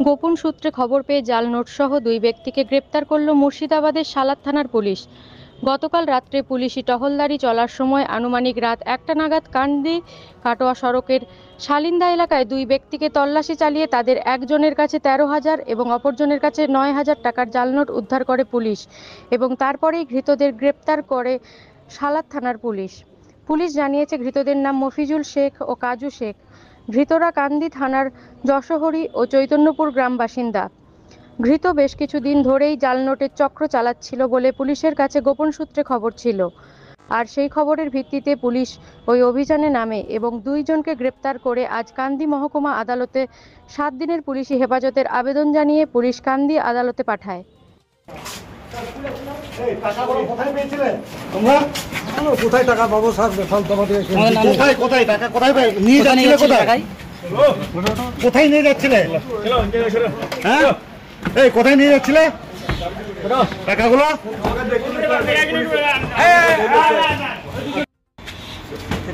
গোপন সূত্রে খবর পেয়ে জাল নোটসহ দুই ব্যক্তিকে গ্রেপ্তার করল মুর্শিদাবাদের সালাদ থানার পুলিশ। গতকাল রাত্রে পুলিশি টহলদারি চলার সময় আনুমানিক রাত ১টা নাগাদ কান্দি কাটোয়া সড়কের শালিন্দা এলাকায় দুই ব্যক্তিকে তল্লাশি চালিয়ে তাদের একজনের কাছে ১৩,০০০ এবং অপরজনের কাছে ৯,০০০ টাকার জাল নোট উদ্ধার করে পুলিশ এবং তারপরেই ধৃতদের গ্রেপ্তার করে সালাদ থানার পুলিশ। পুলিশ জানিয়েছে, ধৃতদের নাম মফিজুল শেখ ও কাজু শেখ। ধৃতরা কান্দি থানার যশোহরি ও চৈতন্যপুর গ্রাম বাসিন্দা। ধৃত বেশ কিছুদিন ধরেই জাল নোটের চক্র চালাচ্ছিল বলে পুলিশের কাছে গোপন সূত্রে খবর ছিল, আর সেই খবরের ভিত্তিতে পুলিশ ওই অভিযানে নামে এবং দুইজনকে গ্রেপ্তার করে আজ কান্দি মহকুমা আদালতে 7 দিনের পুলিশি হেফাজতের আবেদন জানিয়ে পুলিশ কান্দি আদালতে পাঠায়। কোথায় টাকা পাবো স্যার? কোথায় টাকা কোথায় নিয়ে যাচ্ছিলে? কোথায় নিয়ে যাচ্ছিলে? হ্যাঁ, এই কোথায় নিয়ে যাচ্ছিলে টাকাগুলো?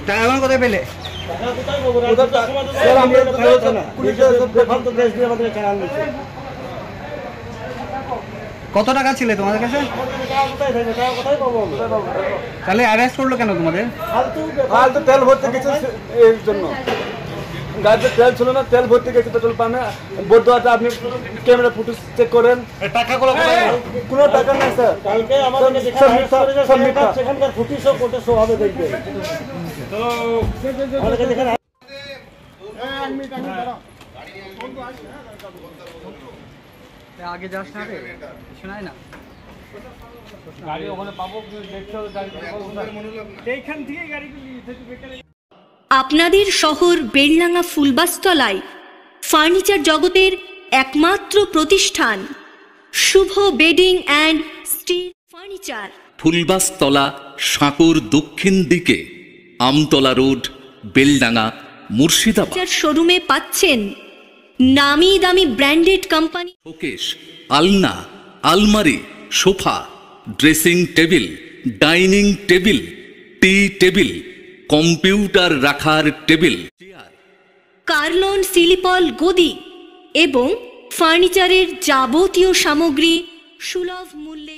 টাকা কোথায় পেলে? কত টাকা ছিল তোমাদের কাছে? তাহলে অ্যারেস্ট করলো কেন তোমাদের? ফালতু তেল ভরতে গেছে এর জন্য। গাড়িতে তেল ছিল না, তেল ভরতে গেছে পেট্রোল পাম্পে। বর্ধমানে আপনি ক্যামেরা ফুটেজ চেক করেন। টাকাগুলো কোনো টাকা নাই স্যার। কালকে আমাদের সেখানকার ফুটেজও কোর্টে শো হবে, দেখবে। আগে যাস না রে, শোনায় না গাড়ি ওখানে পাবো, দেখতে হবে এইখান থেকে গাড়িগুলো নিয়ে থেকে। আপনাদের শহর বেলডাঙ্গা ফুলবাস্তলায় ফার্নিচার জগতের একমাত্র প্রতিষ্ঠান শুভ bedding and steel furniture, Phulbastala, সাঁকুর দক্ষিণ দিকে, আমতলা রোড, বেলডাঙ্গা, মুর্শিদাবাদ। শোরুমে পাচ্ছেন নামি দামি ব্র্যান্ডেড কোম্পানি শোকেস, আলনা, আলমারি, sofa, dressing table, dining table, tea table, computer রাখার টেবিল, চেয়ার, কার্লন সিলিপল গদি এবং ফার্নিচারের যাবতীয় সামগ্রী সুলভ মূল্যে